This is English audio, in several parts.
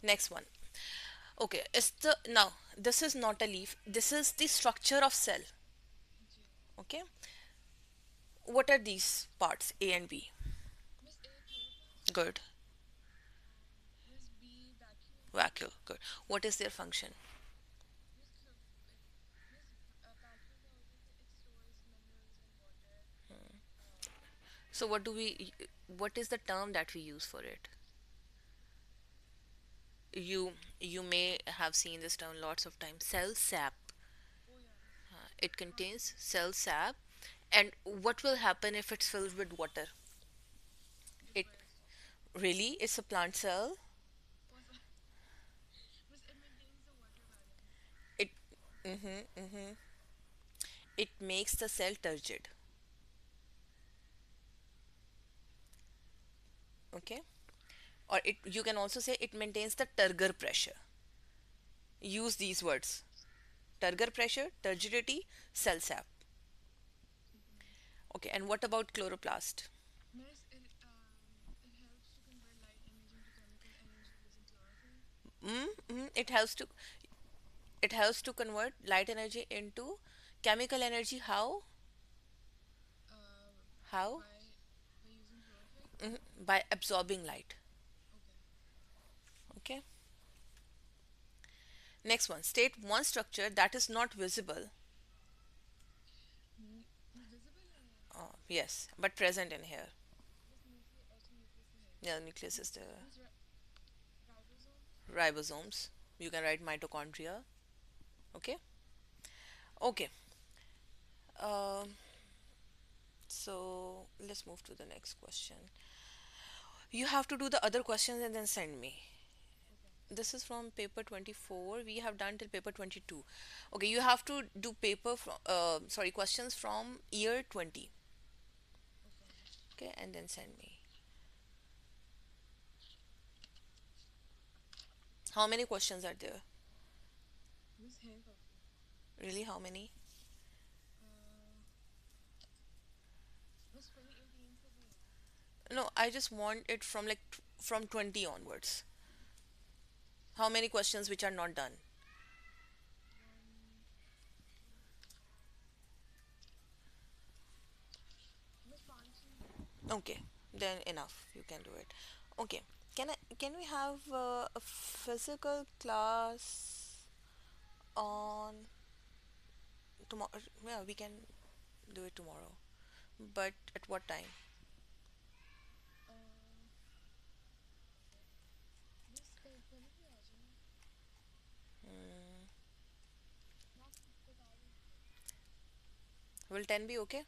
Next one. Okay, is the now this is not a leaf. This is the structure of cell. Okay, what are these parts A and B? Good. Vacuole. Good. What is their function? So what do we? What is the term that we use for it? You may have seen this term lots of times. Cell sap. It contains cell sap, and what will happen if it's filled with water? It really it's a plant cell. It it makes the cell turgid. Okay, or it you can also say it maintains the turgor pressure. Use these words: turgor pressure, turgidity, cell sap. Okay, and what about chloroplast? It helps to convert light energy into chemical energy. How? By absorbing light. Okay. Next one. State one structure that is not visible. Yes, but present in here. Yeah, nucleus is the ribosomes. You can write mitochondria. Okay. Okay. Um, so let's move to the next question. You have to do the other questions and then send me. This is from paper 24. We have done till paper 22. Okay, you have to do paper from sorry, questions from year 20. Okay, and then send me. How many questions are there? Really, how many? No, I just want it from from 20 onwards. How many questions which are not done? Okay, then enough. You can do it. Okay. Can we have a physical class on tomorrow? Yeah, we can do it tomorrow. But at what time? Will 10 be okay?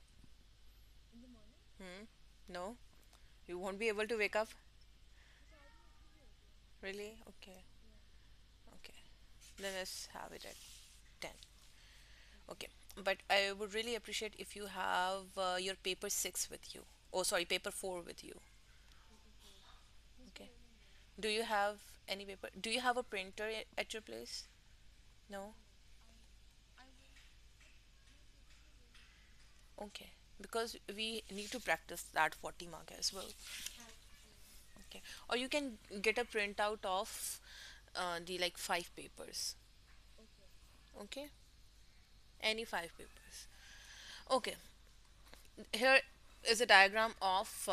Hmm? No? You won't be able to wake up? Really? Okay. Okay. Then let's have it at 10. Okay. But I would really appreciate if you have your paper 6 with you. Oh, sorry, paper 4 with you. Okay. Do you have any paper? Do you have a printer at your place? No? Okay. Because we need to practice that 40 mark as well. Okay. Or you can get a printout of the like 5 papers. Okay. Any 5 papers. Okay. Here is a diagram of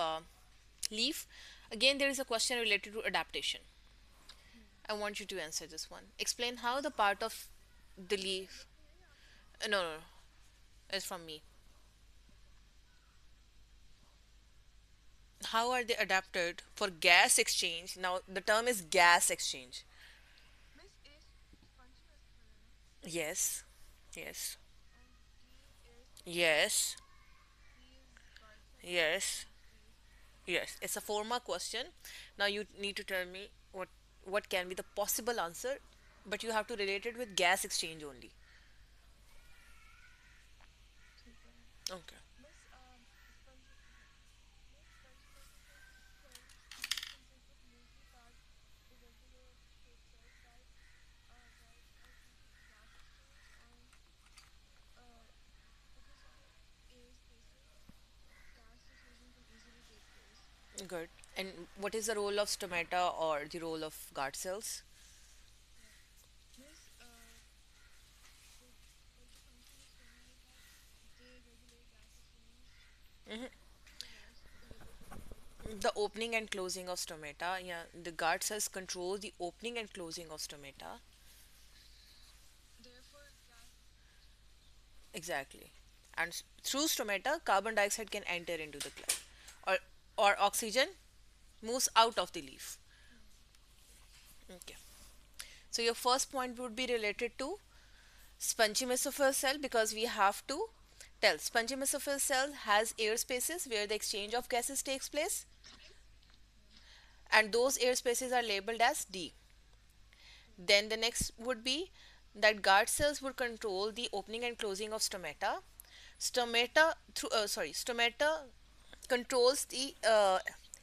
leaf. Again, there is a question related to adaptation. I want you to answer this one. Explain how the part of the leaf. No, no, no. It's from me. How are they adapted for gas exchange? Now, the term is gas exchange. Yes. Yes. Yes. Yes. Yes. It's a 4 mark question. Now you need to tell me what can be the possible answer, but you have to relate it with gas exchange only. Okay. Good. And what is the role of stomata or the role of guard cells? The opening and closing of stomata. Yeah, the guard cells control the opening and closing of stomata. Exactly. And through stomata, carbon dioxide can enter into the gland, or oxygen moves out of the leaf. Okay. So your first point would be related to spongy mesophyll cell, because we have to tell spongy mesophyll cell has air spaces where the exchange of gases takes place, and those air spaces are labeled as D. Then the next would be that guard cells would control the opening and closing of stomata. Stomata controls the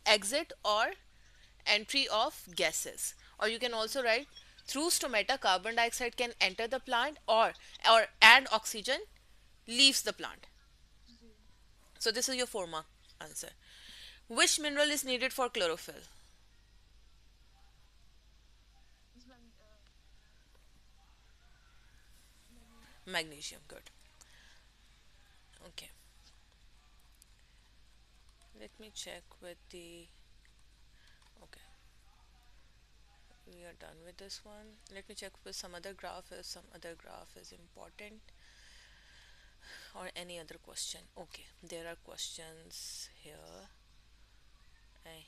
exit or entry of gases. Or you can also write through stomata carbon dioxide can enter the plant, or and oxygen leaves the plant. So this is your 4 mark answer. Which mineral is needed for chlorophyll? Magnesium. Good. Okay. Let me check with the. Okay, we are done with this one. Let me check with some other graph if some other graph is important, or any other question. Okay, there are questions here and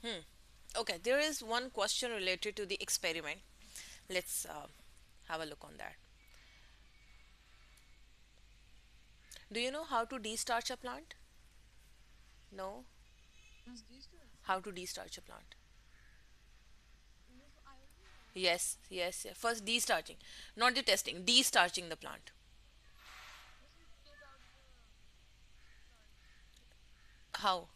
here. Okay, there is one question related to the experiment. Let's have a look on that. Do you know how to destarch a plant? No? How to destarch a plant? Yes, yes, yes. First destarching, not the testing, destarching the plant. How?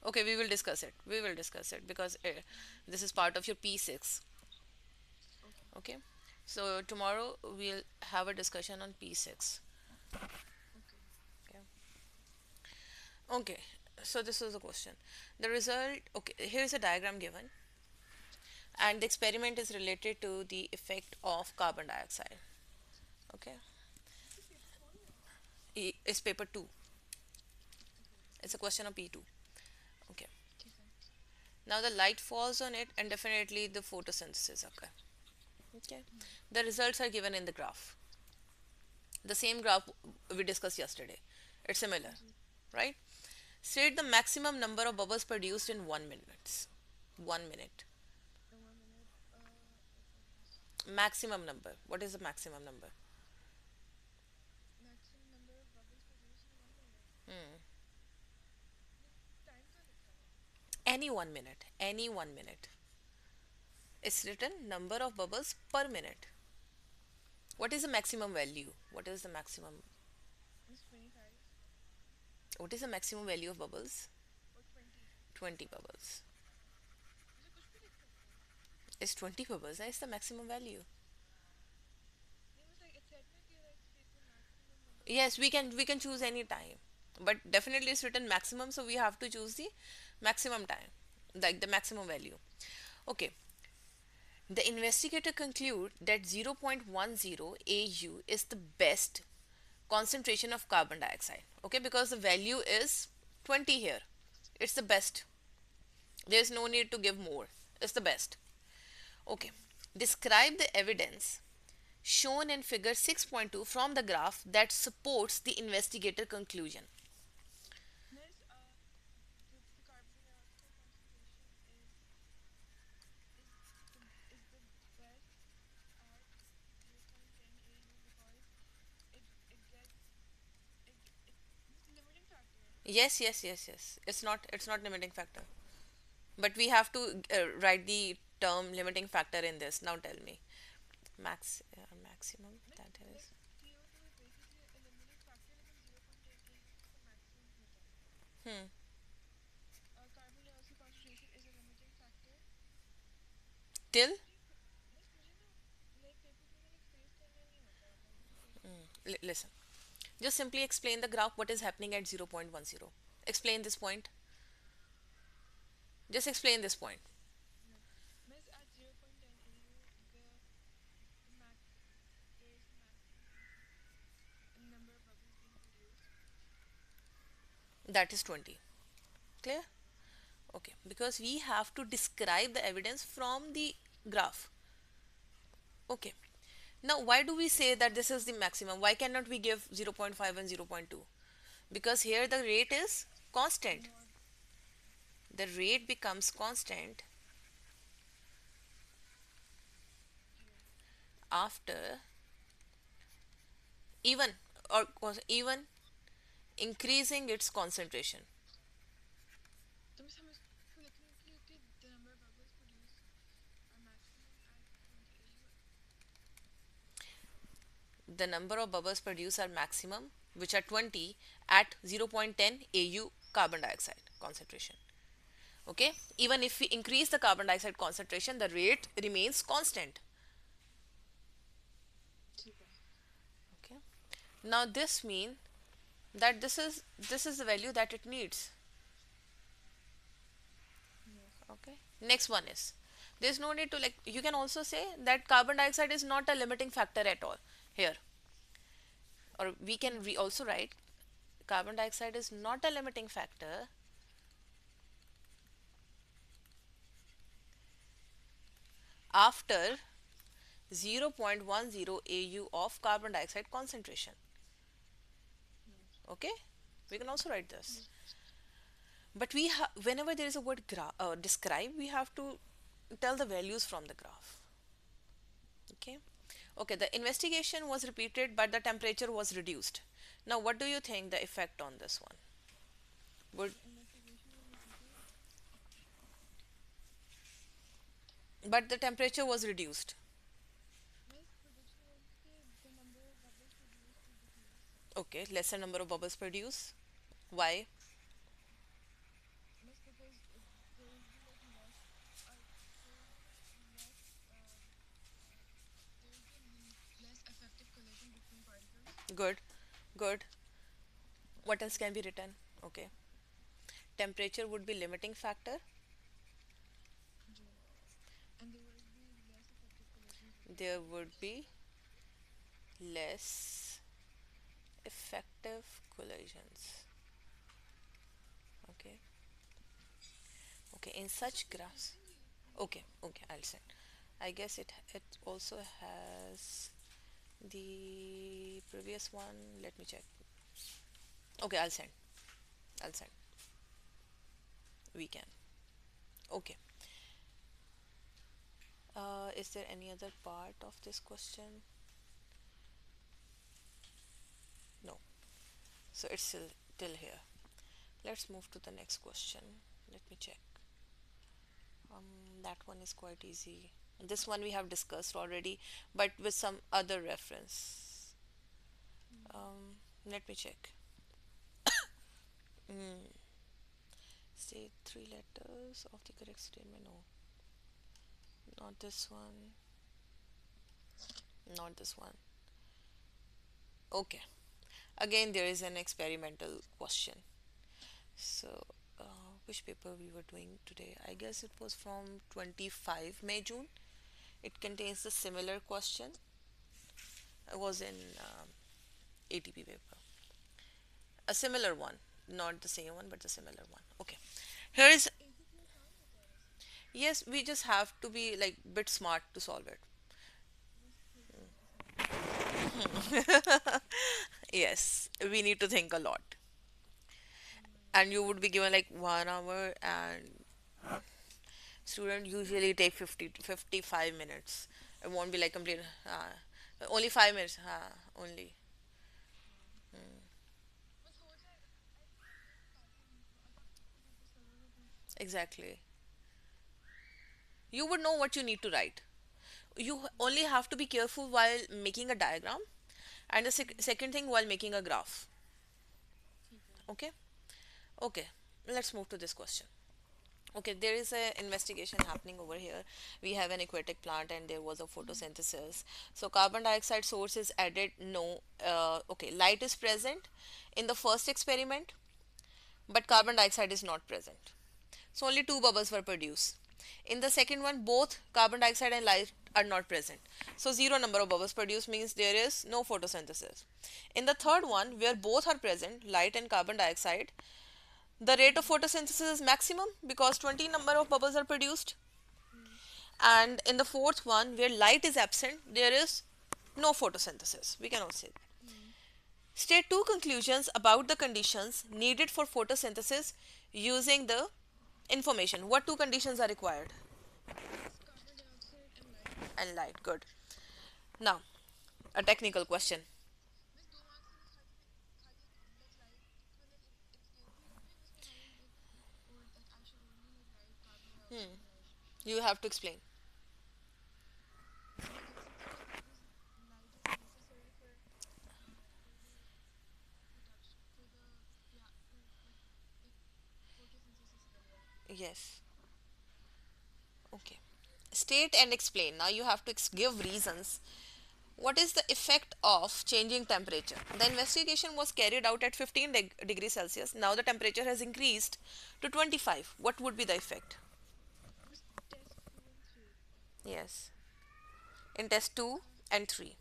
Okay, we will discuss it. We will discuss it because this is part of your P6. Okay. So tomorrow we'll have a discussion on P6. Okay. Okay. So this is the question. The result, okay, here is a diagram given, and the experiment is related to the effect of carbon dioxide. Okay. It's paper 2. It's a question of P2. Okay. Now the light falls on it and definitely the photosynthesis occur. Okay. The results are given in the graph. The same graph we discussed yesterday. It's similar, right? State the maximum number of bubbles produced in 1 minute. 1 minute. Maximum number. What is the maximum number? Hmm. Any 1 minute. Any 1 minute. It's written number of bubbles per minute. What is the maximum value? What is the maximum? What is the maximum value of bubbles? 20 bubbles. It's 20 bubbles. That's the maximum value. Yes, we can choose any time, but definitely it's written maximum, so we have to choose the maximum time, like the maximum value. Okay, the investigator conclude that 0.10 AU is the best concentration of carbon dioxide. Okay, because the value is 20 here. It's the best. There's no need to give more. It's the best. Okay. Describe the evidence shown in figure 6.2 from the graph that supports the investigator conclusion. Yes, yes, yes, yes. It's not limiting factor. But we have to write the term limiting factor in this. Now tell me. Maximum that is. Hmm. Till listen. Just simply explain the graph what is happening at 0.10. Explain this point. Just explain this point. That is 20. Clear? Okay, because we have to describe the evidence from the graph. Okay. Now, why do we say that this is the maximum? Why cannot we give 0.5 and 0.2? Because here the rate is constant. The rate becomes constant after even even increasing its concentration. The number of bubbles produced are maximum, which are 20 at 0.10 AU carbon dioxide concentration. Okay, even if we increase the carbon dioxide concentration, the rate remains constant. Okay, now this means that this is the value that it needs. Okay, next one is, there's no need to, like, you can also say that carbon dioxide is not a limiting factor at all here, or we can also write carbon dioxide is not a limiting factor after 0.10 AU of carbon dioxide concentration. Okay, we can also write this, but whenever there is a word describe, we have to tell the values from the graph. Okay, okay, the investigation was repeated but the temperature was reduced. Now what do you think the effect on this one would, but the temperature was reduced? Okay, lesser number of bubbles produced. Why? Good, good. What else can be written? Okay, temperature would be limiting factor. There would be less effective collisions. Okay, okay, in such graphs. Okay, okay, I'll send. I guess it also has the previous one. Let me check. Okay, I'll send. I'll send. We can. Okay. Is there any other part of this question? No. So it's still till here. Let's move to the next question. Let me check. That one is quite easy. This one we have discussed already, but with some other reference. Let me check. Mm, say three letters of the correct statement. No, not this one. Not this one. Okay. Again, there is an experimental question. So, which paper we were doing today? I guess it was from 25 May June. It contains the similar question. It was in ATP paper. A similar one, not the same one, but the similar one. Okay. Here is, yes, we just have to be like bit smart to solve it. Yes, we need to think a lot. And you would be given like 1 hour, and student usually take 50 to 55 minutes. It won't be like complete, only 5 minutes, only. Exactly. You would know what you need to write. You only have to be careful while making a diagram, and the second thing while making a graph. Okay, okay, let's move to this question. Okay, there is a investigation happening over here. We have an aquatic plant and there was a photosynthesis. So carbon dioxide source is added. No, okay, light is present in the first experiment, but carbon dioxide is not present. So only two bubbles were produced. In the second one, both carbon dioxide and light are not present. So zero number of bubbles produced means there is no photosynthesis. In the third one, where both are present, light and carbon dioxide, The rate of photosynthesis is maximum because 20 number of bubbles are produced. And in the fourth one, where light is absent, there is no photosynthesis. We cannot say. State two conclusions about the conditions needed for photosynthesis using the information. What two conditions are required? And light. Good. Now, a technical question. You have to explain. Yes. Okay. State and explain. Now you have to give reasons. What is the effect of changing temperature? The investigation was carried out at 15 degrees Celsius. Now the temperature has increased to 25. What would be the effect? Yes. In test 2 and 3.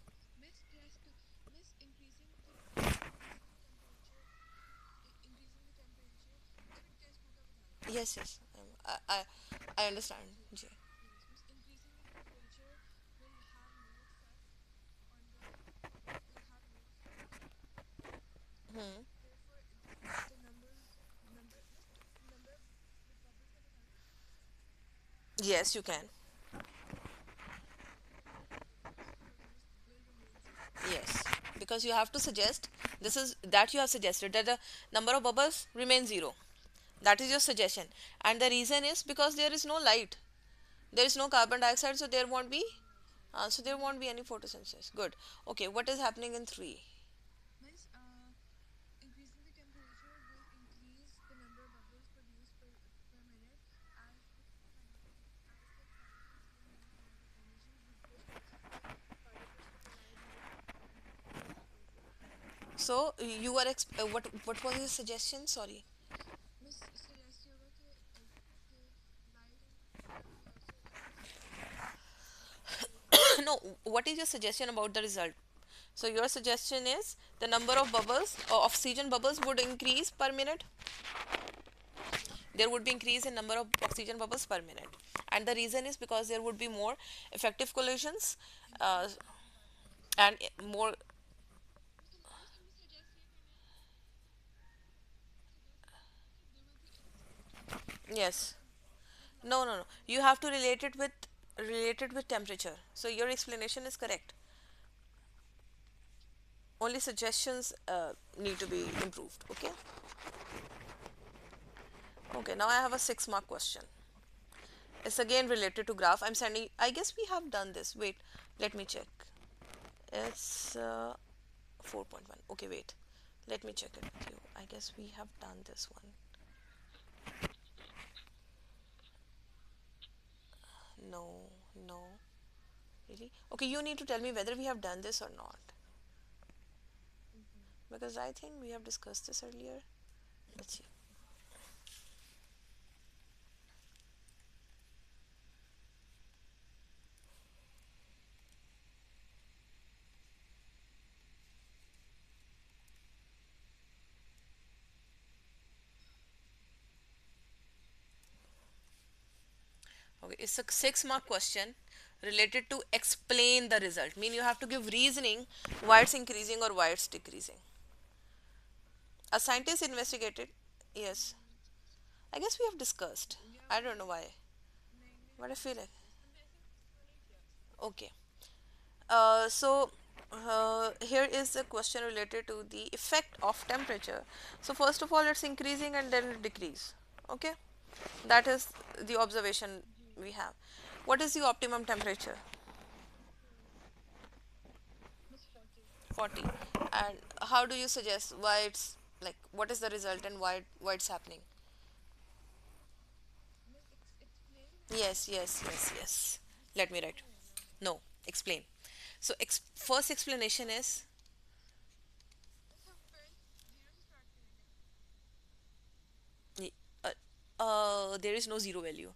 Yes, yes. I understand. Jay. Yes, you can. Yes, because you have to suggest this is that you have suggested that the number of bubbles remain zero. That is your suggestion, and the reason is because there is no light, there is no carbon dioxide, so there won't be any photosynthesis. Good. Okay, what is happening in three? So you are what was your suggestion? Sorry. No, what is your suggestion about the result? So your suggestion is the number of bubbles or oxygen bubbles would increase per minute. There would be increase in number of oxygen bubbles per minute, and the reason is because there would be more effective collisions, uh, and more. Yes. No, no, no. You have to relate it with temperature. So your explanation is correct. Only suggestions need to be improved. Okay. Okay. Now I have a 6 mark question. It's again related to graph. I'm sending. I guess we have done this. Wait. Let me check. It's 4.1. Okay. Wait. Let me check it with you. I guess we have done this one. No. No. Really? Okay. You need to tell me whether we have done this or not. Because I think we have discussed this earlier. Let's see. Okay, it's a 6 mark question related to explain the result. Mean you have to give reasoning why it's increasing or why it's decreasing. A scientist investigated. Yes, I guess we have discussed. I don't know why, but I feel like okay. So here is a question related to the effect of temperature. So first of all, it's increasing and then it decrease. Okay, that is the observation we have. What is the optimum temperature? 40. And how do you suggest why it's like what is the result and why it's happening? Yes, yes, yes, yes. Let me write. No, explain. So first explanation is y- there is no zero value.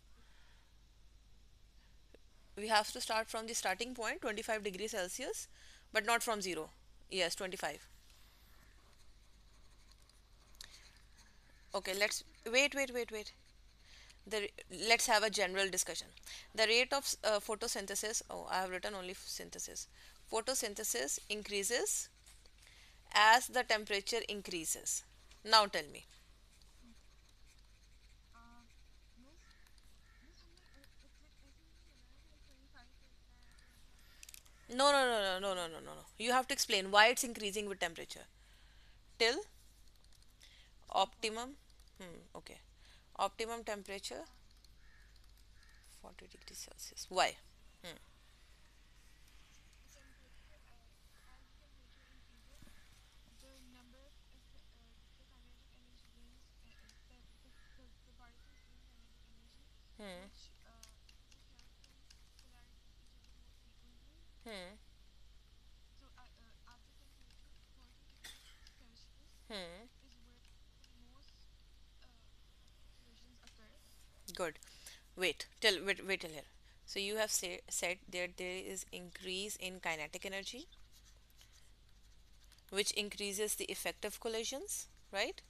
We have to start from the starting point 25 degrees Celsius, but not from zero. Yes, 25. Okay, let's wait. The let's have a general discussion. The rate of photosynthesis. Oh, I have written only synthesis. Photosynthesis increases as the temperature increases. Now tell me. No. You have to explain why it's increasing with temperature. Till optimum. Okay. Optimum temperature 40 degrees Celsius. Why? Hmm. Hmm. Hmm. Hmm. Good. Wait till here. So you have said that there is increase in kinetic energy, which increases the effective collisions, right?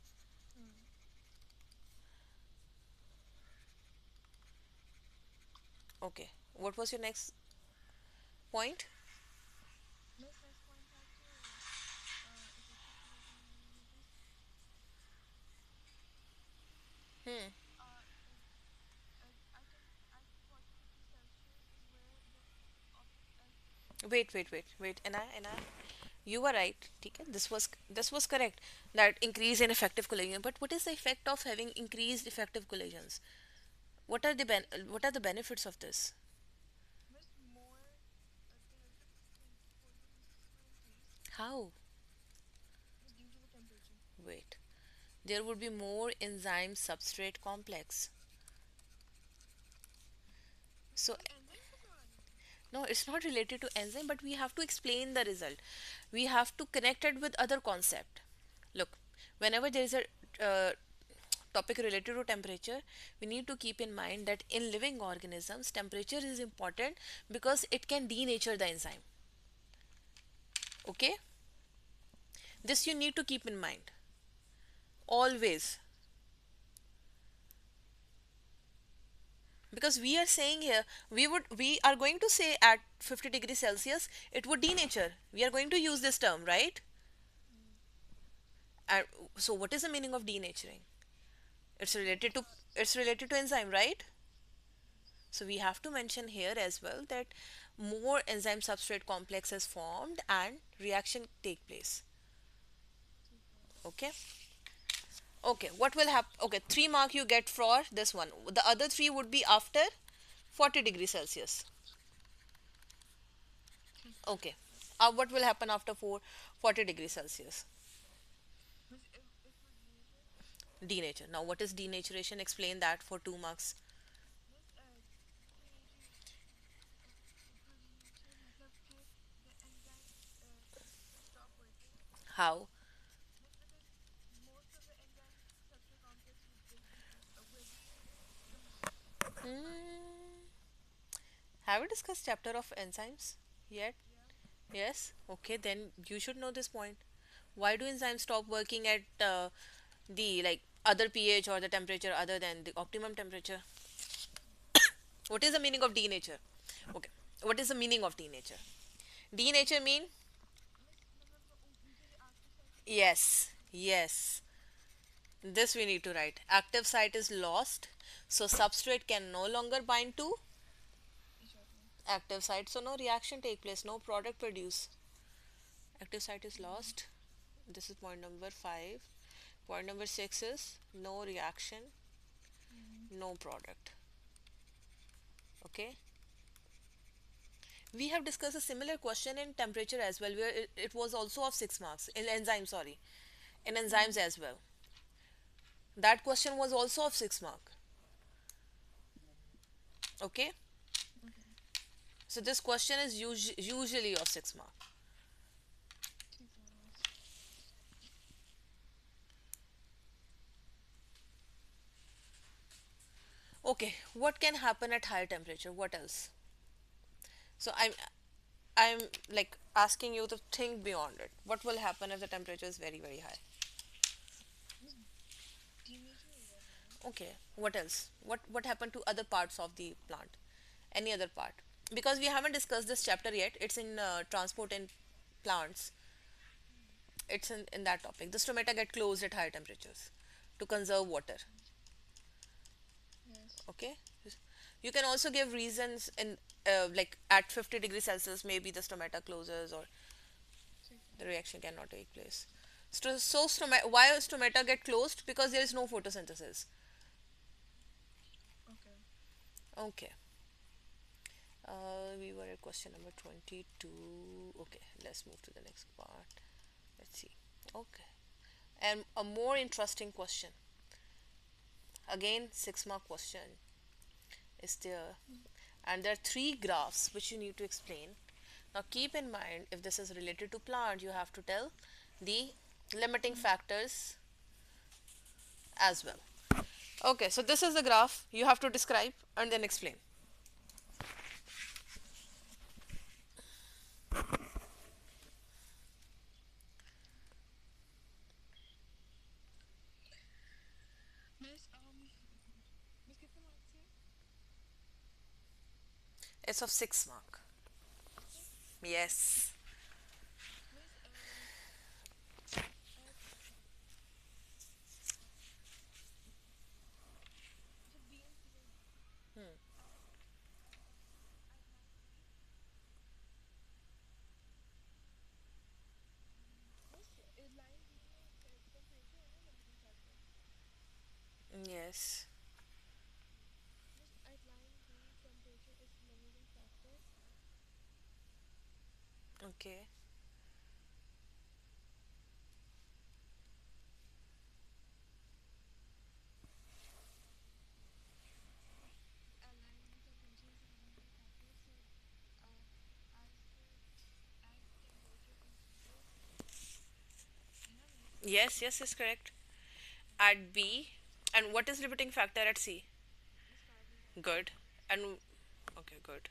Okay. What was your next point? Hmm. Wait. And I. You were right. ठीक है? This was correct. That increase in effective collision. But what is the effect of having increased effective collisions? What are the benefits of this? How? Wait. There would be more enzyme substrate complex. So no, it's not related to enzyme, but we have to explain the result. We have to connect it with other concept. Look, whenever there is a topic related to temperature, we need to keep in mind that in living organisms, temperature is important because it can denature the enzyme. Okay, this you need to keep in mind always, because we are saying here we are going to say at 50 degrees Celsius it would denature. We are going to use this term, right? And so, what is the meaning of denaturing? It's related to enzyme, right? So we have to mention here as well that more enzyme substrate complex is formed and reaction take place. Okay. Okay. What will happen? Okay, 3 mark you get for this one. The other three would be after 40 degrees Celsius. Okay. What will happen after 40 degrees Celsius? Denature. Now, what is denaturation? Explain that for 2 marks. How? Hmm. Have we discussed chapter of enzymes yet? Yes. Okay, then you should know this point. Why do enzymes stop working at the like other pH or the temperature other than the optimum temperature? What is the meaning of denature? Okay. What is the meaning of denature? Denature mean yes. Yes. This we need to write. Active site is lost, so substrate can no longer bind to active site, so no reaction take place, no product produce. Active site is lost. This is point number 5. Point number 6 is no reaction, no product. Okay. We have discussed a similar question in temperature as well, where it was also of 6 marks in enzymes. Sorry, in enzymes as well. That question was also of 6 mark. Okay. So this question is usually of 6 mark. Okay. What can happen at higher temperature? What else? So I'm like asking you to think beyond it. What will happen if the temperature is very high? Okay, what else? What happened to other parts of the plant? Any other part? Because we haven't discussed this chapter yet. It's in transport in plants. It's in that topic. The stomata get closed at high temperatures to conserve water. Okay. You can also give reasons in like at 50 degrees Celsius maybe the stomata closes or the reaction cannot take place. Why stomata get closed? Because there is no photosynthesis. Okay. We were at question number 22. Okay, let's move to the next part. Let's see. Okay. And a more interesting question. Again, 6 mark question is there. And there are three graphs which you need to explain. Now keep in mind, if this is related to plant, you have to tell the limiting factors as well. Okay, so this is the graph you have to describe and then explain. It's of 6 mark. Yes. Yes. Okay. Yes, yes, is correct. At B, and what is limiting factor at C? Good. And okay, good.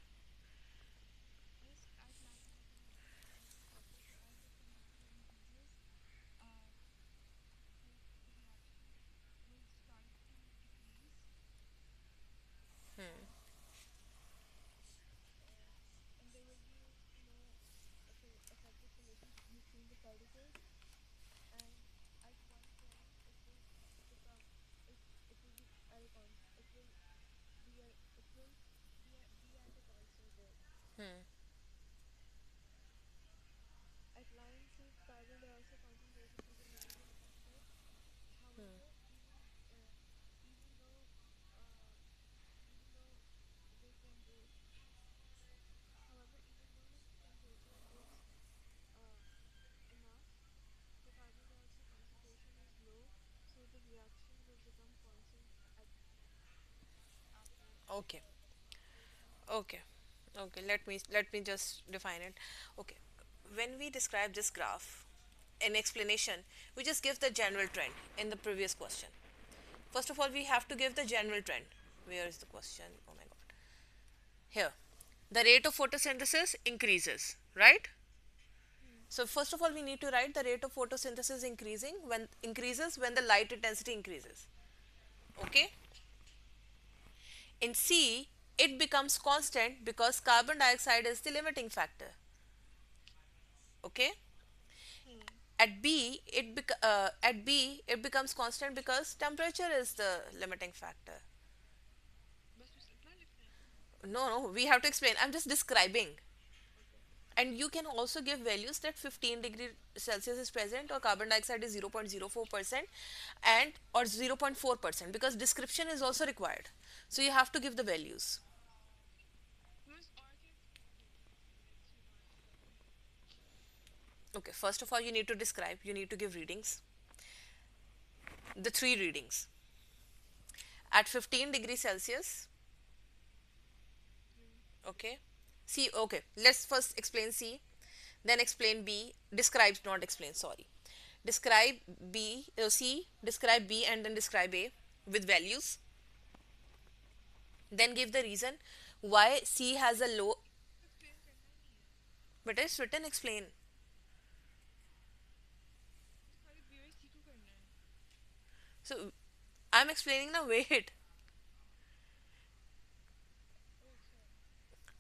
Hmm. Okay. Okay. Okay. Let me just define it. Okay. When we describe this graph in explanation, we just give the general trend in the previous question. First of all, we have to give the general trend. Where is the question? Oh my god. Here. The rate of photosynthesis increases, right? So first of all, we need to write the rate of photosynthesis increases when the light intensity increases. Okay? In C, it becomes constant because carbon dioxide is the limiting factor. Okay? At B it becomes constant because temperature is the limiting factor. No, no, we have to explain. I'm just describing. And you can also give values that 15 degree Celsius is present or carbon dioxide is 0.04% and or 0.4% because description is also required. So you have to give the values. Okay, first of all, you need to describe, you need to give readings. The three readings. At 15 degrees Celsius, okay. C, okay, let's first explain C, then explain B, describe, not explain, sorry. Describe C, describe B, and then describe A with values. Then give the reason why C has a low. But it's written, explain. So I'm explaining now. Wait.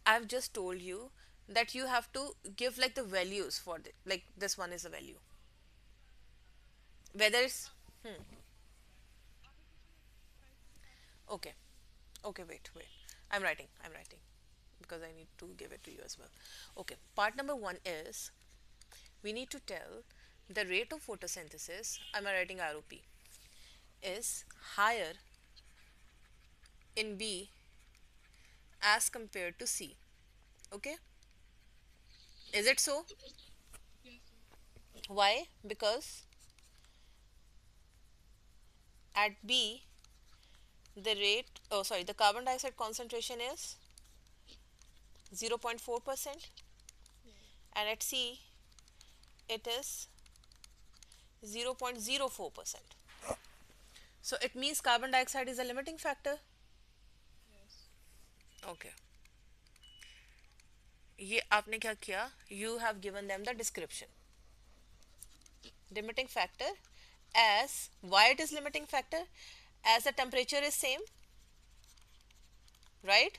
I've just told you that you have to give like the values for the, like this one is a value. Whether it's okay. Okay, wait. I'm writing because I need to give it to you as well. Okay, part number one is we need to tell the rate of photosynthesis. I'm writing ROP is higher in B as compared to C. Okay, is it so? Why? Because at B the rate, oh sorry, the carbon dioxide concentration is 0.4% and at C it is 0.04%. So it means carbon dioxide is a limiting factor. Okay. ये आपने क्या किया? You have given them the description. Limiting factor as, why it is limiting factor? As the temperature is same, right?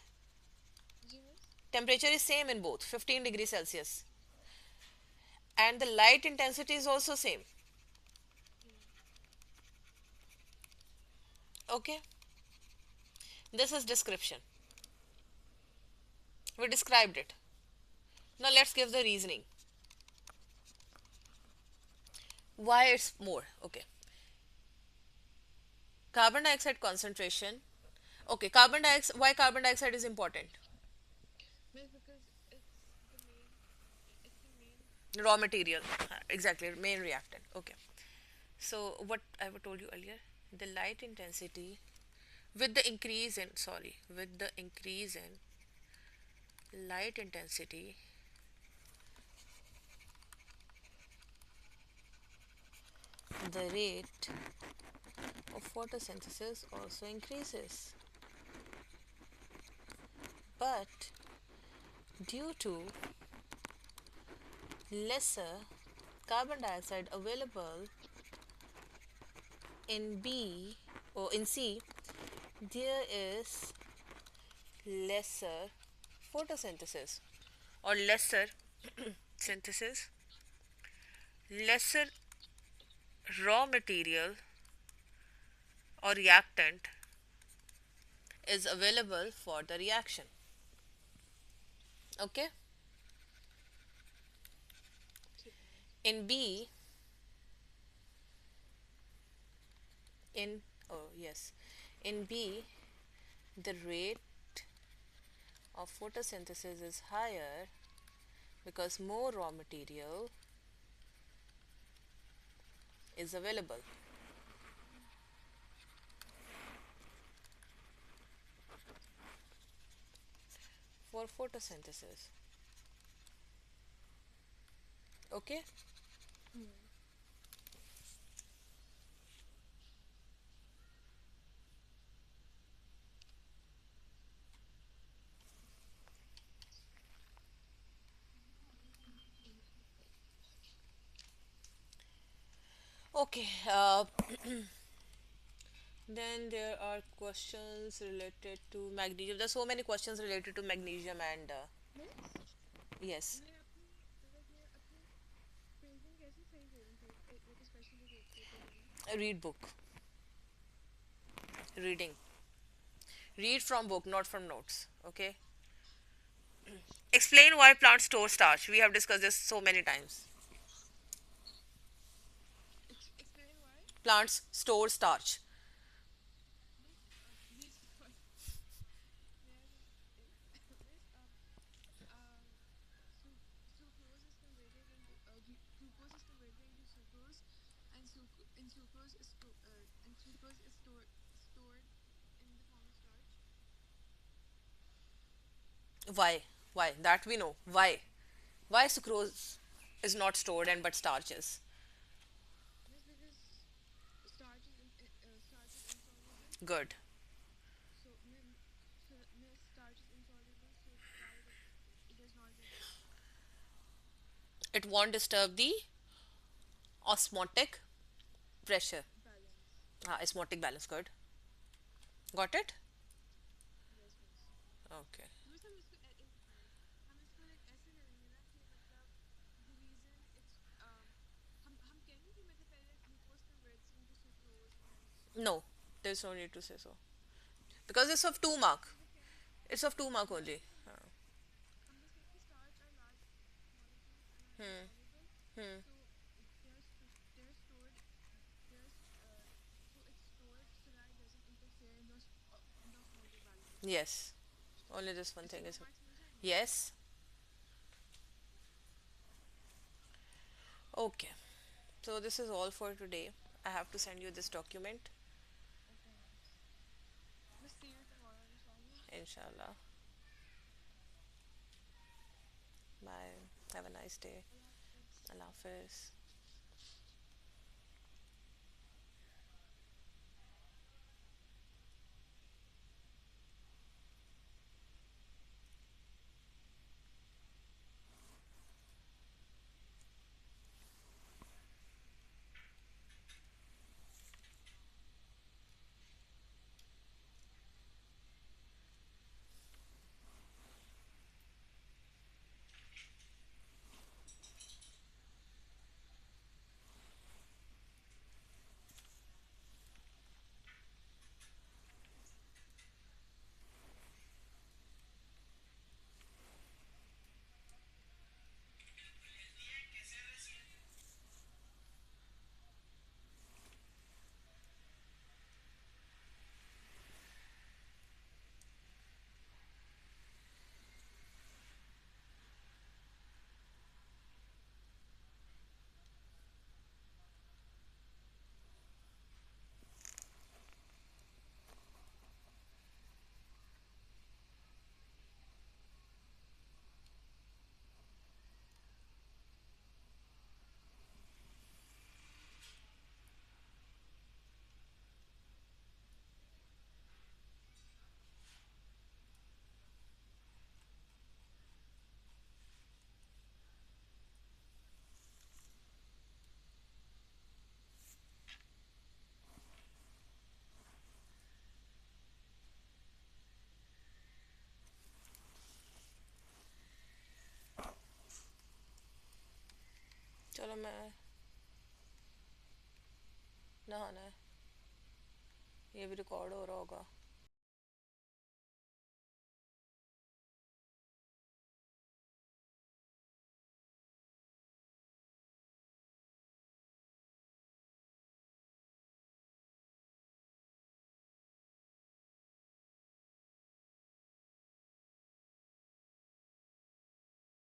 Temperature is same in both, 15 degrees Celsius. And the light intensity is also same. Okay. This is description. We described it. Now let's give the reasoning. Why it's more? Okay. Carbon dioxide concentration. Okay, carbon dioxide. Why carbon dioxide is important? Raw material. Exactly, main reactant. Okay. So what I told you earlier, the light intensity with the increase in with the increase in light intensity, the rate of photosynthesis also increases. But due to lesser carbon dioxide available in B or in C, there is lesser photosynthesis or lesser synthesis, lesser raw material or reactant is available for the reaction. Okay, in B, in oh yes, in B the rate of photosynthesis is higher because more raw material is available. For photosynthesis. Okay, okay. Then there are questions related to magnesium. There's so many questions related to magnesium and yes, read book, reading. Read from book, not from notes. Okay. Explain why plants store starch. We have discussed this so many times. Plants store starch. Why? Why? That we know. Why? Why sucrose is not stored and but starch is? Good. It won't disturb the osmotic pressure. Osmotic balance. Good. Got it? Okay. No, there's no need to say so. Because it's of 2 mark. It's of 2 mark only. Hmm. Hmm. Yes. Only this one thing is. Yes. Okay. So this is all for today. I have to send you this document. Inshallah. Bye. Have a nice day. Allah Hafiz. चलो मैं नहाना है ये भी record हो रहा होगा